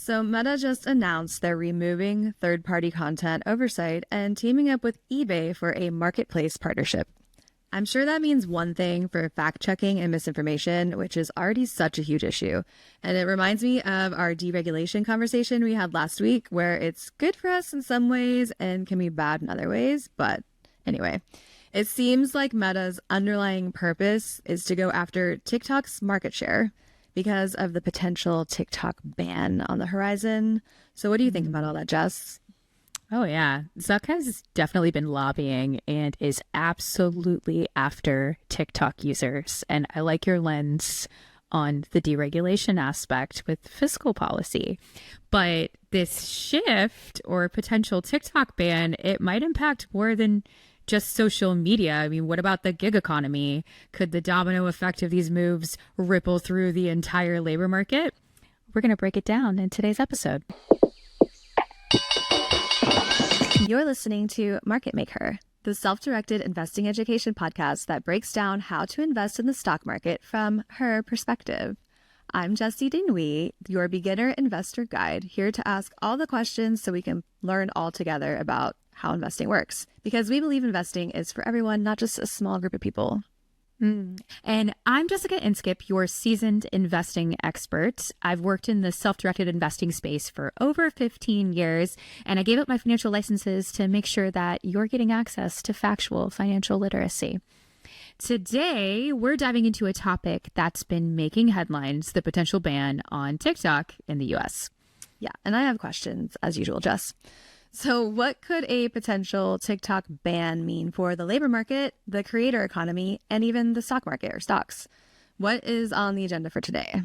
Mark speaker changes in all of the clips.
Speaker 1: So Meta just announced they're removing third-party content oversight and teaming up with eBay for a marketplace partnership. I'm sure that means one thing for fact-checking and misinformation, which is already such a huge issue. And it reminds me of our deregulation conversation we had last week, where it's good for us in some ways and can be bad in other ways. But anyway, it seems like Meta's underlying purpose is to go after TikTok's market share because of the potential TikTok ban on the horizon. So what do you think about all that, Jess?
Speaker 2: Oh, yeah. Zuck has definitely been lobbying and is absolutely after TikTok users. And I like your lens on the deregulation aspect with fiscal policy. But this shift or potential TikTok ban, it might impact more than just social media. I mean, what about the gig economy? Could the domino effect of these moves ripple through the entire labor market? We're going to break it down in today's episode.
Speaker 1: You're listening to MakeHer, the self-directed investing education podcast that breaks down how to invest in the stock market from her perspective. I'm Jessie Denui, your beginner investor guide, here to ask all the questions so we can learn all together about how investing works. Because we believe investing is for everyone, not just a small group of people.
Speaker 2: And I'm Jessica Inskip, your seasoned investing expert. I've worked in the self-directed investing space for over 15 years, and I gave up my financial licenses to make sure that you're getting access to factual financial literacy. Today, we're diving into a topic that's been making headlines, the potential ban on TikTok in the US.
Speaker 1: Yeah, and I have questions, as usual, Jess. So what could a potential TikTok ban mean for the labor market, the creator economy, and even the stock market or stocks? What is on the agenda for today?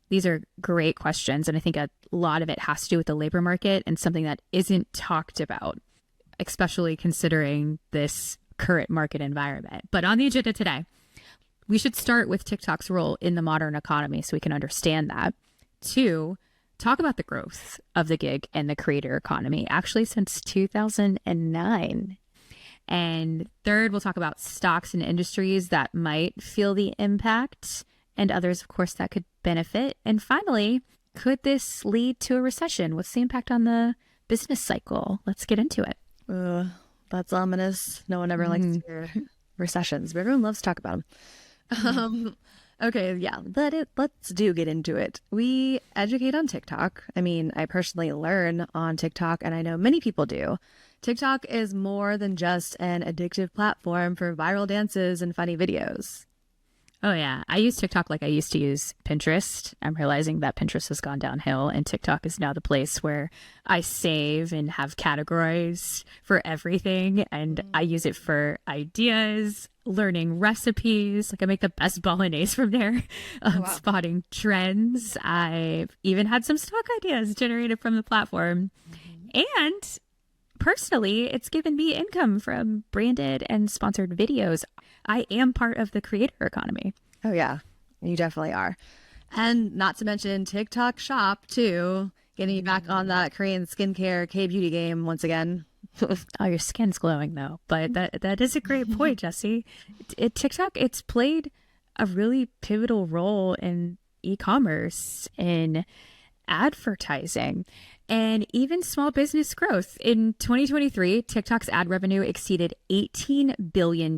Speaker 2: These are great questions, and I think a lot of it has to do with the labor market and something that isn't talked about, especially considering this current market environment. But on the agenda today, we should start with TikTok's role in the modern economy so we can understand that. 2, talk about the growth of the gig and the creator economy, actually since 2009. And 3rd, we'll talk about stocks and industries that might feel the impact and others, of course, that could benefit. And finally, could this lead to a recession? What's the impact on the business cycle? Let's get into it.
Speaker 1: That's ominous. No one ever likes to hear recessions, but everyone loves to talk about them. Okay, yeah, let's get into it. We educate on TikTok. I mean, I personally learn on TikTok, and I know many people do. TikTok is more than just an addictive platform for viral dances and funny videos.
Speaker 2: Oh, yeah. I use TikTok like I used to use Pinterest. I'm realizing that Pinterest has gone downhill and TikTok is now the place where I save and have categories for everything. And I use it for ideas, learning recipes. Like I make the best bolognese from there, spotting trends. I've even had some stock ideas generated from the platform. And personally, it's given me income from branded and sponsored videos. I am part of the creator economy.
Speaker 1: Oh, yeah, you definitely are. And not to mention TikTok Shop, too. Getting back on that Korean skincare K-beauty game once again.
Speaker 2: Oh, your skin's glowing, though. But that is a great point, Jessie. TikTok, it's played a really pivotal role in e-commerce, in advertising, and even small business growth. In 2023, TikTok's ad revenue exceeded $18 billion,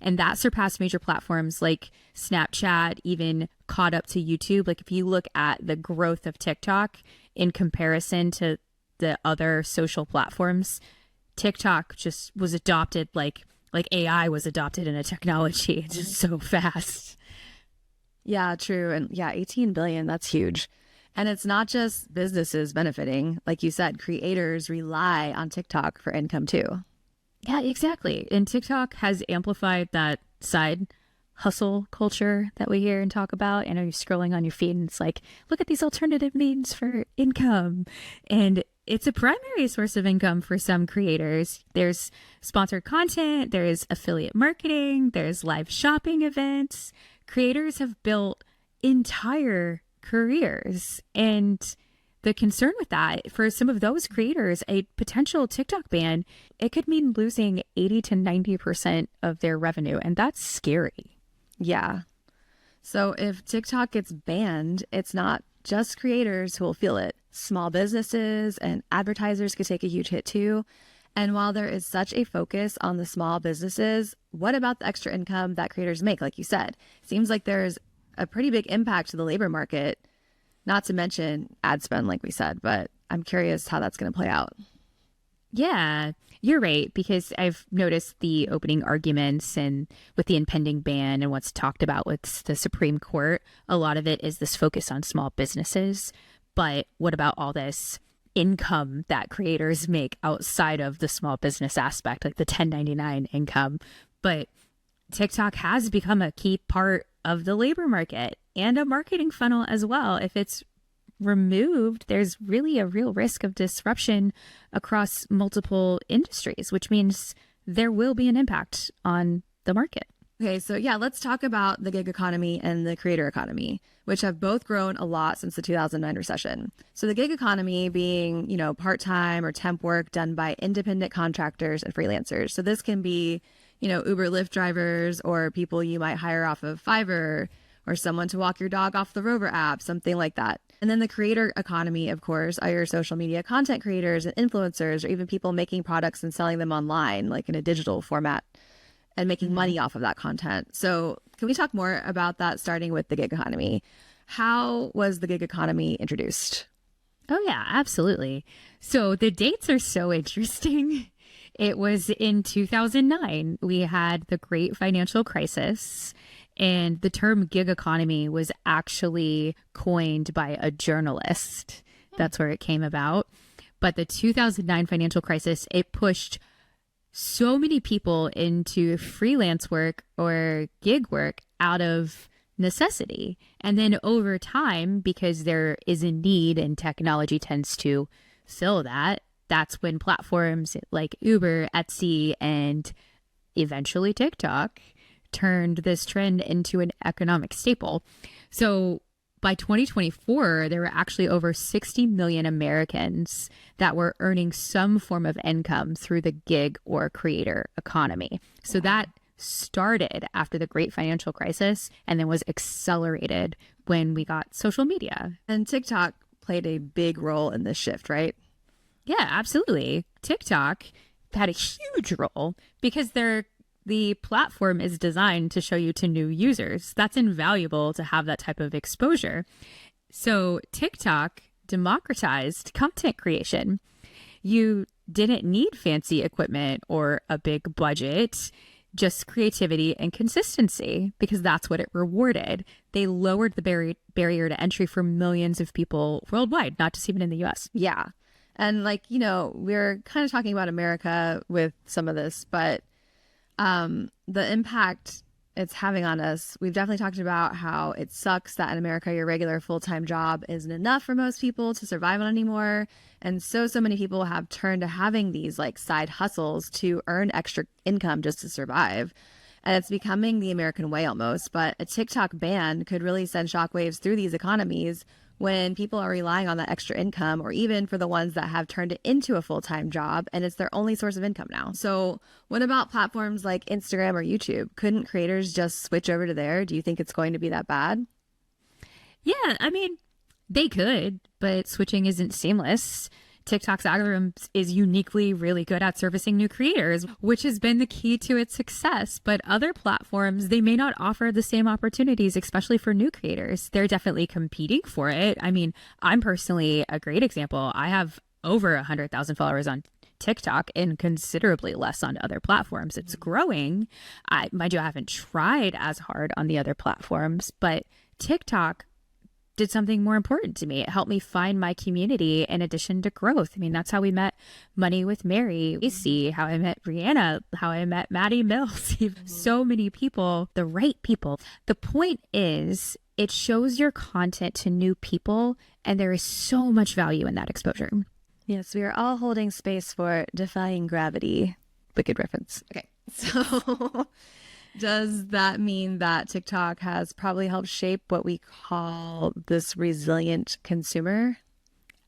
Speaker 2: and that surpassed major platforms like Snapchat, even caught up to YouTube. Like if you look at the growth of TikTok in comparison to the other social platforms, TikTok just was adopted like AI was adopted in a technology. It's just so fast.
Speaker 1: Yeah, true. And yeah, 18 billion, that's huge. And it's not just businesses benefiting. Like you said, creators rely on TikTok for income too.
Speaker 2: Yeah, exactly. And TikTok has amplified that side hustle culture that we hear and talk about. And you're scrolling on your feed and it's like, look at these alternative means for income. And it's a primary source of income for some creators. There's sponsored content, there's affiliate marketing, there's live shopping events. Creators have built entire careers. And the concern with that, for some of those creators, a potential TikTok ban, it could mean losing 80 to 90% of their revenue. And that's scary.
Speaker 1: Yeah. So if TikTok gets banned, it's not just creators who will feel it. Small businesses and advertisers could take a huge hit too. And while there is such a focus on the small businesses, what about the extra income that creators make? Like you said, seems like there's a pretty big impact to the labor market, not to mention ad spend, like we said, but I'm curious how that's going to play out.
Speaker 2: Yeah, you're right, because I've noticed the opening arguments and with the impending ban and what's talked about with the Supreme Court, a lot of it is this focus on small businesses. But what about all this income that creators make outside of the small business aspect, like the 1099 income? But TikTok has become a key part of the labor market and a marketing funnel as well. If it's removed, there's really a real risk of disruption across multiple industries, which means there will be an impact on the market.
Speaker 1: Okay, so yeah, let's talk about the gig economy and the creator economy, which have both grown a lot since the 2009 recession. So the gig economy being, part-time or temp work done by independent contractors and freelancers. So this can be, Uber, Lyft drivers, or people you might hire off of Fiverr, or someone to walk your dog off the Rover app, something like that. And then the creator economy, of course, are your social media content creators and influencers, or even people making products and selling them online, like in a digital format, and making money off of that content. So can we talk more about that, starting with the gig economy? How was the gig economy introduced?
Speaker 2: Oh, yeah, absolutely. So the dates are so interesting. It was in 2009. We had the great financial crisis. And the term gig economy was actually coined by a journalist. That's where it came about. But the 2009 financial crisis, it pushed so many people into freelance work or gig work out of necessity. And then over time, because there is a need and technology tends to fill that, that's when platforms like Uber, Etsy, and eventually TikTok turned this trend into an economic staple. So by 2024, there were actually over 60 million Americans that were earning some form of income through the gig or creator economy. So that started after the great financial crisis and then was accelerated when we got social media.
Speaker 1: And TikTok played a big role in this shift, right?
Speaker 2: Yeah, absolutely. TikTok had a huge role because the platform is designed to show you to new users. That's invaluable to have that type of exposure. So TikTok democratized content creation. You didn't need fancy equipment or a big budget, just creativity and consistency, because that's what it rewarded. They lowered the barrier to entry for millions of people worldwide, not just even in the US.
Speaker 1: Yeah. And we're kind of talking about America with some of this, but the impact it's having on us, we've definitely talked about how it sucks that in America, your regular full-time job isn't enough for most people to survive on anymore. And so many people have turned to having these side hustles to earn extra income just to survive. And it's becoming the American way almost. But a TikTok ban could really send shockwaves through these economies when people are relying on that extra income, or even for the ones that have turned it into a full-time job and it's their only source of income now. So what about platforms like Instagram or YouTube? Couldn't creators just switch over to there? Do you think it's going to be that bad?
Speaker 2: Yeah, I mean, they could, but switching isn't seamless. TikTok's algorithm is uniquely really good at servicing new creators, which has been the key to its success. But other platforms, they may not offer the same opportunities, especially for new creators. They're definitely competing for it. I mean, I'm personally a great example. I have over 100,000 followers on TikTok and considerably less on other platforms. It's growing. Mind you, I haven't tried as hard on the other platforms, but TikTok did something more important to me. It helped me find my community in addition to growth. I mean, that's how we met Money with Mary, Lacey, how I met Brianna, how I met Maddie Mills. So many people, the right people. The point is, it shows your content to new people, and there is so much value in that exposure.
Speaker 1: Yes, we are all holding space for defying gravity. Wicked reference. Okay, so does that mean that TikTok has probably helped shape what we call this resilient consumer?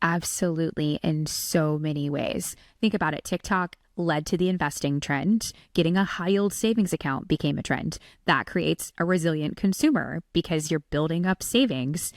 Speaker 2: Absolutely, in so many ways. Think about it. TikTok led to the investing trend. Getting a high yield savings account became a trend. That creates a resilient consumer because you're building up savings.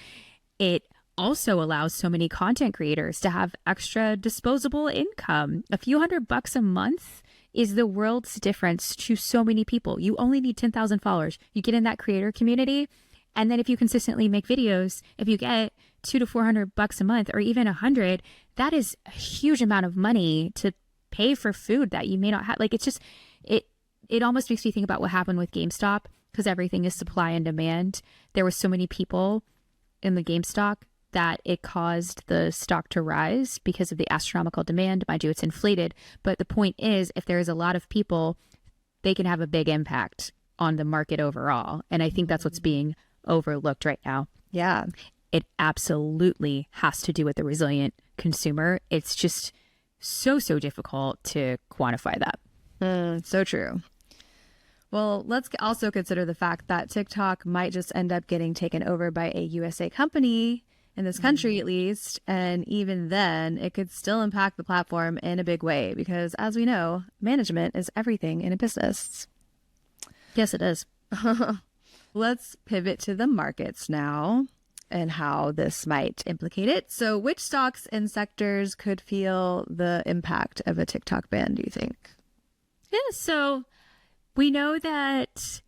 Speaker 2: It also allows so many content creators to have extra disposable income. A few $100 a month is the world's difference to so many people. You only need 10,000 followers. You get in that creator community, and then if you consistently make videos, if you get $200 to $400 a month, or even 100, that is a huge amount of money to pay for food that you may not have. Like, it's just, it almost makes me think about what happened with GameStop, because everything is supply and demand. There were so many people in the GameStop that it caused the stock to rise because of the astronomical demand. Mind you, it's inflated. But the point is, if there is a lot of people, they can have a big impact on the market overall. And I think that's what's being overlooked right now.
Speaker 1: Yeah.
Speaker 2: It absolutely has to do with the resilient consumer. It's just so difficult to quantify that.
Speaker 1: So true. Well, let's also consider the fact that TikTok might just end up getting taken over by a USA company, in this country at least. And even then, it could still impact the platform in a big way because, as we know, management is everything in a business.
Speaker 2: Yes, it is.
Speaker 1: Let's pivot to the markets now and how this might implicate it. So which stocks and sectors could feel the impact of a TikTok ban, do you think?
Speaker 2: Yeah, so we know that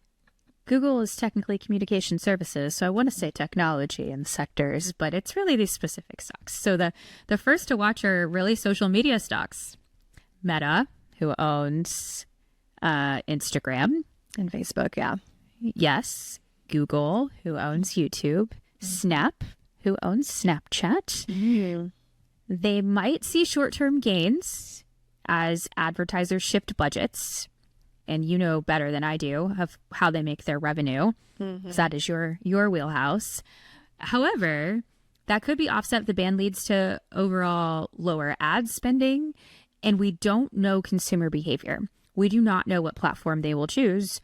Speaker 2: Google is technically communication services, so I want to say technology and sectors, but it's really these specific stocks. So the first to watch are really social media stocks. Meta, who owns Instagram.
Speaker 1: And Facebook, yeah.
Speaker 2: Yes. Google, who owns YouTube. Snap, who owns Snapchat. They might see short-term gains as advertisers shift budgets. And you know better than I do of how they make their revenue. So that is your wheelhouse. However, that could be offset if the ban leads to overall lower ad spending. And we don't know consumer behavior. We do not know what platform they will choose.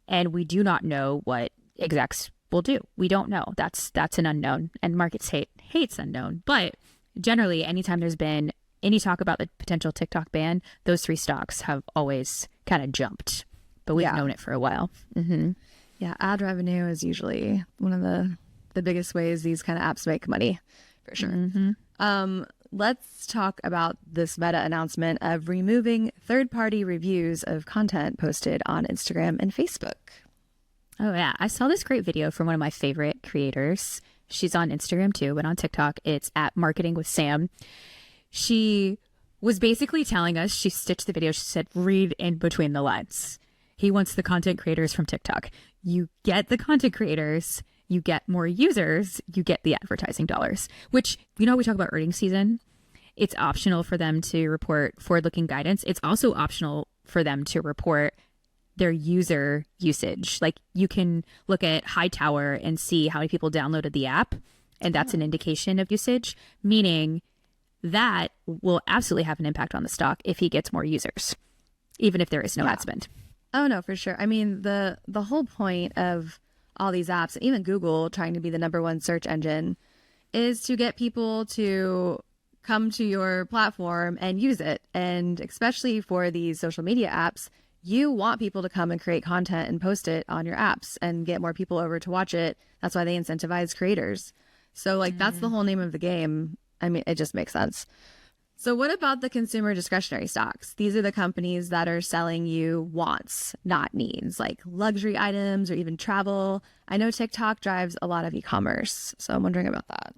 Speaker 2: And we do not know what execs will do. We don't know. That's an unknown. And markets hates unknown. But generally, anytime there's been any talk about the potential TikTok ban, those three stocks have always kind of jumped. But we've known it for a while.
Speaker 1: Yeah, ad revenue is usually one of the biggest ways these kind of apps make money, for sure. Let's talk about this Meta announcement of removing third-party reviews of content posted on Instagram and Facebook.
Speaker 2: Oh, yeah. I saw this great video from one of my favorite creators. She's on Instagram too, but on TikTok, it's at Marketing with Sam. She was basically telling us, she stitched the video, she said, read in between the lines. He wants the content creators from TikTok. You get the content creators, you get more users, you get the advertising dollars, which, you know, we talk about earnings season. It's optional for them to report forward-looking guidance. It's also optional for them to report their user usage. Like, you can look at Hightower and see how many people downloaded the app, and that's an indication of usage, meaning that will absolutely have an impact on the stock if he gets more users, even if there is no ad spend.
Speaker 1: Oh, no, for sure. I mean, the whole point of all these apps, even Google trying to be the #1 search engine, is to get people to come to your platform and use it. And especially for these social media apps, you want people to come and create content and post it on your apps and get more people over to watch it. That's why they incentivize creators. So, like, that's the whole name of the game. I mean, it just makes sense. So what about the consumer discretionary stocks? These are the companies that are selling you wants, not needs, like luxury items or even travel. I know TikTok drives a lot of e-commerce, so I'm wondering about that.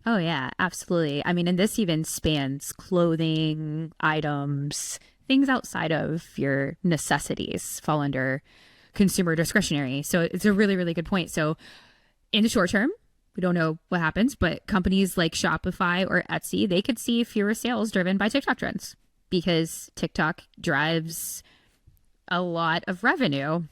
Speaker 2: Oh, yeah, absolutely. I mean, and this even spans clothing, items, things outside of your necessities fall under consumer discretionary. So it's a really, really good point. So in the short term, we don't know what happens, but companies like Shopify or Etsy, they could see fewer sales driven by TikTok trends because TikTok drives a lot of revenue.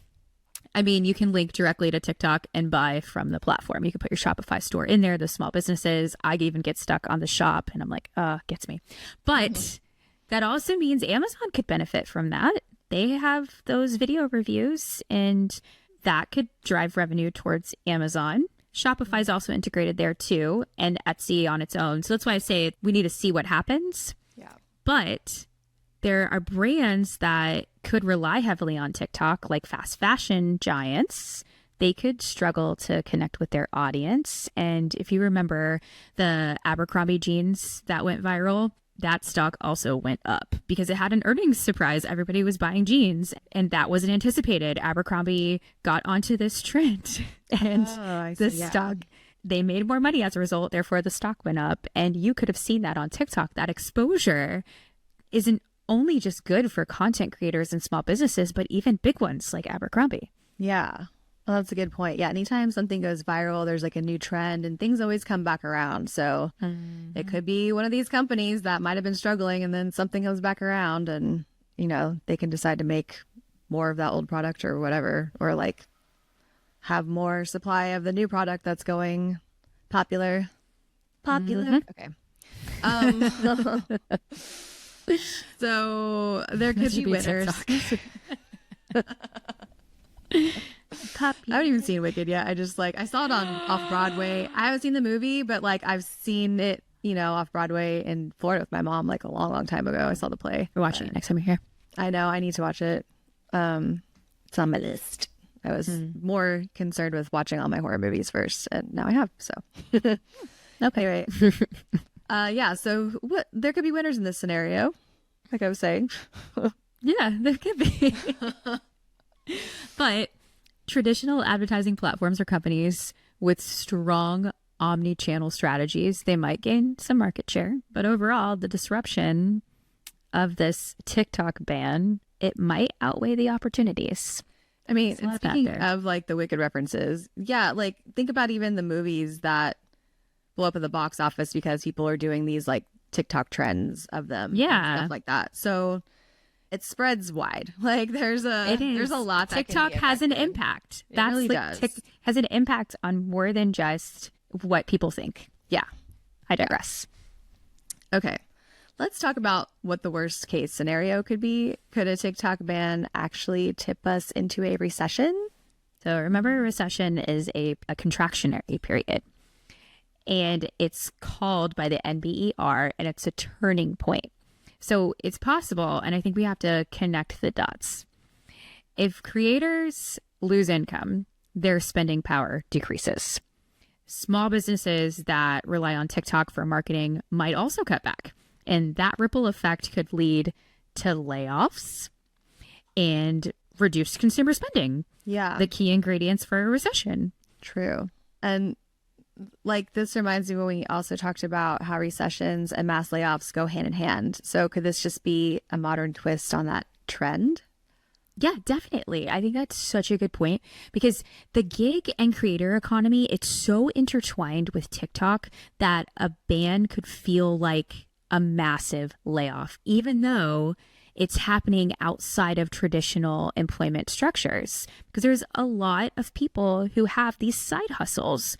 Speaker 2: I mean, you can link directly to TikTok and buy from the platform. You can put your Shopify store in there, the small businesses. I even get stuck on the shop and I'm like, gets me. But that also means Amazon could benefit from that. They have those video reviews and that could drive revenue towards Amazon. Shopify is also integrated there too, and Etsy on its own. So that's why I say we need to see what happens.
Speaker 1: Yeah.
Speaker 2: But there are brands that could rely heavily on TikTok, like fast fashion giants. They could struggle to connect with their audience. And if you remember the Abercrombie jeans that went viral, that stock also went up because it had an earnings surprise. Everybody was buying jeans, and that wasn't anticipated. Abercrombie got onto this trend, and stock, they made more money as a result. Therefore, the stock went up. And you could have seen that on TikTok. That exposure isn't only just good for content creators and small businesses, but even big ones like Abercrombie.
Speaker 1: Yeah. Well, that's a good point. Yeah. Anytime something goes viral, there's like a new trend and things always come back around. So it could be one of these companies that might have been struggling and then something comes back around and, you know, they can decide to make more of that old product or whatever, or like have more supply of the new product that's going popular. Okay. So there could be winners. I haven't even seen Wicked yet. I saw it on off Broadway. I haven't seen the movie, but like I've seen it, you know, off Broadway in Florida with my mom like a long, long time ago. I saw the play.
Speaker 2: We're watching it next time you're here.
Speaker 1: I know. I need to watch it. It's on my list. I was more concerned with watching all my horror movies first, and now I have. So, okay, right. Yeah. So there could be winners in this scenario, like I was saying.
Speaker 2: Yeah, there could be. But traditional advertising platforms or companies with strong omni-channel strategies, they might gain some market share. But overall, the disruption of this TikTok ban, it might outweigh the opportunities.
Speaker 1: I mean, speaking of like the Wicked references, yeah, like think about even the movies that blow up at the box office because people are doing these like TikTok trends of them.
Speaker 2: Yeah.
Speaker 1: And stuff like that. So it spreads wide. Like there's a lot that
Speaker 2: TikTok has an impact.
Speaker 1: It really does.
Speaker 2: Has an impact on more than just what people think. Yeah. I digress.
Speaker 1: Okay. Let's talk about what the worst case scenario could be. Could a TikTok ban actually tip us into a recession?
Speaker 2: So remember, a recession is a contractionary period. And it's called by the NBER, and it's a turning point. So it's possible, and I think we have to connect the dots. If creators lose income, their spending power decreases. Small businesses that rely on TikTok for marketing might also cut back. And that ripple effect could lead to layoffs and reduced consumer spending.
Speaker 1: Yeah.
Speaker 2: The key ingredients for a recession.
Speaker 1: True. And like this reminds me when we also talked about how recessions and mass layoffs go hand in hand. So could this just be a modern twist on that trend?
Speaker 2: Yeah, definitely. I think that's such a good point because the gig and creator economy, it's so intertwined with TikTok that a ban could feel like a massive layoff, even though it's happening outside of traditional employment structures, because there's a lot of people who have these side hustles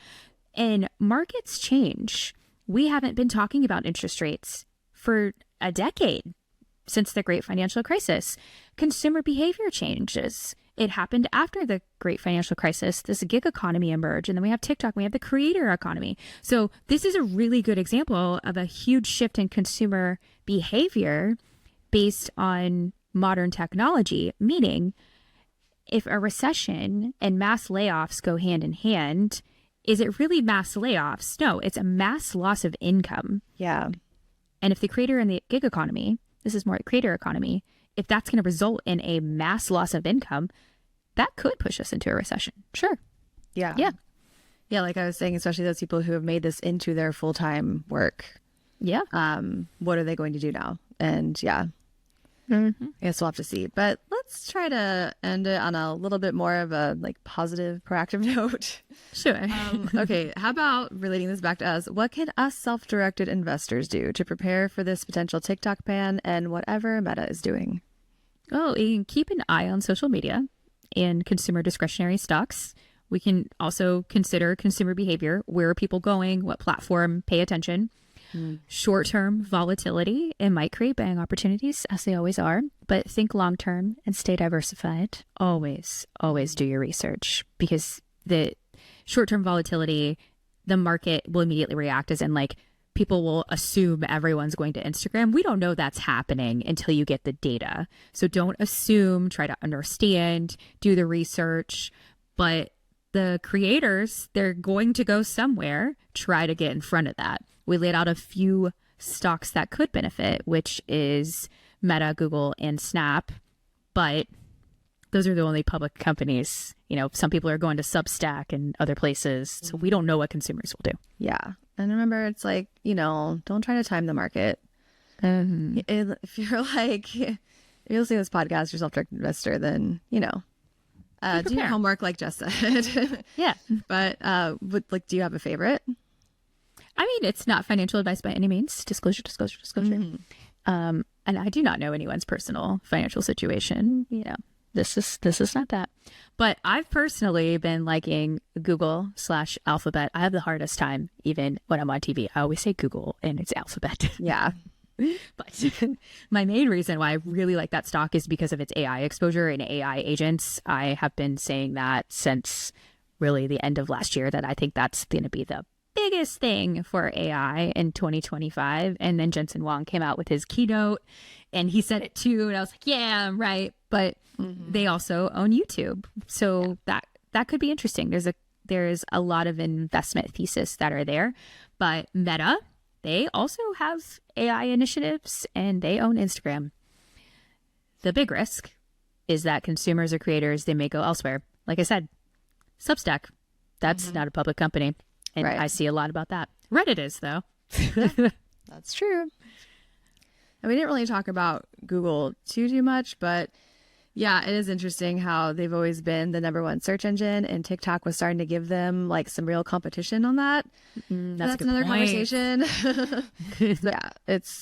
Speaker 2: and markets change. We haven't been talking about interest rates for a decade since the great financial crisis. Consumer behavior changes. It happened after the great financial crisis. This gig economy emerged, and then we have TikTok, we have the creator economy. So this is a really good example of a huge shift in consumer behavior based on modern technology, meaning if a recession and mass layoffs go hand in hand, is it really mass layoffs? No, it's a mass loss of income.
Speaker 1: Yeah.
Speaker 2: And if the creator and the gig economy, this is more creator economy, if that's going to result in a mass loss of income, that could push us into a recession. Sure.
Speaker 1: Yeah.
Speaker 2: Yeah.
Speaker 1: Yeah. Like I was saying, especially those people who have made this into their full-time work.
Speaker 2: Yeah.
Speaker 1: What are they going to do now? And yeah, I guess we'll have to see. But let's try to end it on a little bit more of a like positive, proactive note.
Speaker 2: Sure.
Speaker 1: Okay. How about relating this back to us? What can us self-directed investors do to prepare for this potential TikTok ban and whatever Meta is doing?
Speaker 2: Oh, you can keep an eye on social media and consumer discretionary stocks. We can also consider consumer behavior. Where are people going? What platform? Pay attention. Short-term volatility, it might create buying opportunities, as they always are, but think long-term and stay diversified. Always do your research, because the short-term volatility, the market will immediately react as in like people will assume everyone's going to Instagram. We don't know that's happening until you get the data. So don't assume, try to understand, do the research. But the creators, they're going to go somewhere, try to get in front of that. We laid out a few stocks that could benefit, which is Meta, Google, and Snap. But those are the only public companies. You know, some people are going to Substack and other places. So we don't know what consumers will do.
Speaker 1: Yeah. And remember, it's like, you know, don't try to time the market. If you're like, if you'll see this podcast, you're self-directed investor, then, you know, do your homework like Jess said.
Speaker 2: Yeah.
Speaker 1: But do you have a favorite?
Speaker 2: I mean, it's not financial advice by any means. Disclosure. And I do not know anyone's personal financial situation. You know, this is not that. But I've personally been liking Google/Alphabet. I have the hardest time, even when I'm on TV. I always say Google and it's Alphabet.
Speaker 1: Yeah.
Speaker 2: But my main reason why I really like that stock is because of its AI exposure and AI agents. I have been saying that since really the end of last year, that I think that's going to be the biggest thing for AI in 2025. And then Jensen Huang came out with his keynote and he said it too. And I was like, yeah, I'm right. But they also own YouTube. So that could be interesting. There's a lot of investment thesis that are there. But Meta, they also have AI initiatives and they own Instagram. The big risk is that consumers or creators, they may go elsewhere. Like I said, Substack, that's not a public company. And I see a lot about that. Reddit is, though.
Speaker 1: That's true. And we didn't really talk about Google too much, but yeah, it is interesting how they've always been the #1 search engine, and TikTok was starting to give them like some real competition on that. That's another conversation. So, yeah,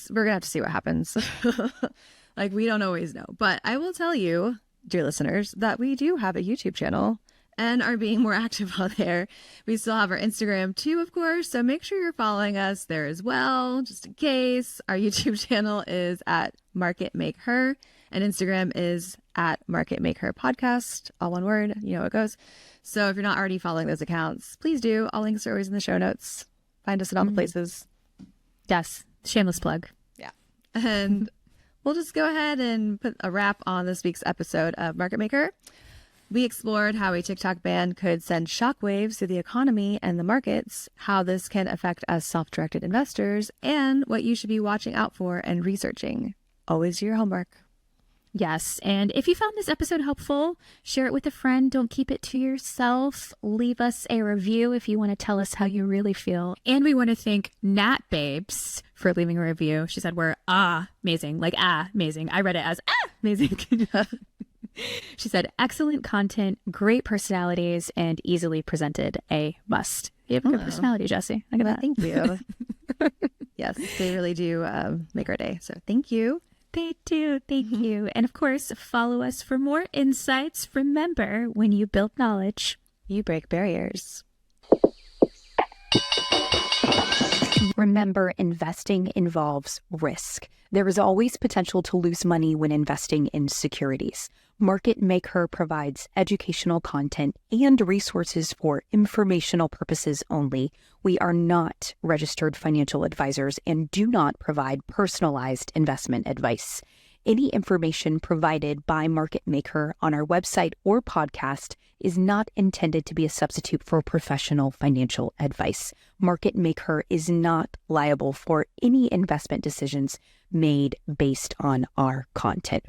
Speaker 1: we're gonna have to see what happens. Like, we don't always know, but I will tell you, dear listeners, that we do have a YouTube channel and are being more active on there. We still have our Instagram too, of course, so make sure you're following us there as well, just in case. Our YouTube channel is at MakeHer, and Instagram is at MakeHer Podcast, all one word, you know how it goes. So if you're not already following those accounts, please do. All links are always in the show notes. Find us at all the places.
Speaker 2: Yes, shameless plug.
Speaker 1: Yeah. And we'll just go ahead and put a wrap on this week's episode of Market Maker. We explored how a TikTok ban could send shockwaves through the economy and the markets, how this can affect us self-directed investors, and what you should be watching out for and researching. Always do your homework.
Speaker 2: Yes. And if you found this episode helpful, share it with a friend. Don't keep it to yourself. Leave us a review if you want to tell us how you really feel. And we want to thank Nat Babes for leaving a review. She said we're amazing. Like amazing. I read it as amazing. She said, excellent content, great personalities, and easily presented. A must. You have a good personality, Jessie. Look at that.
Speaker 1: Thank you. Yes, they really do make our day. So thank you.
Speaker 2: They do. Thank you. And of course, follow us for more insights. Remember, when you build knowledge,
Speaker 1: you break barriers.
Speaker 3: Remember, investing involves risk. There is always potential to lose money when investing in securities. Market Maker provides educational content and resources for informational purposes only. We are not registered financial advisors and do not provide personalized investment advice. Any information provided by Market Maker on our website or podcast is not intended to be a substitute for professional financial advice. Market Maker is not liable for any investment decisions made based on our content.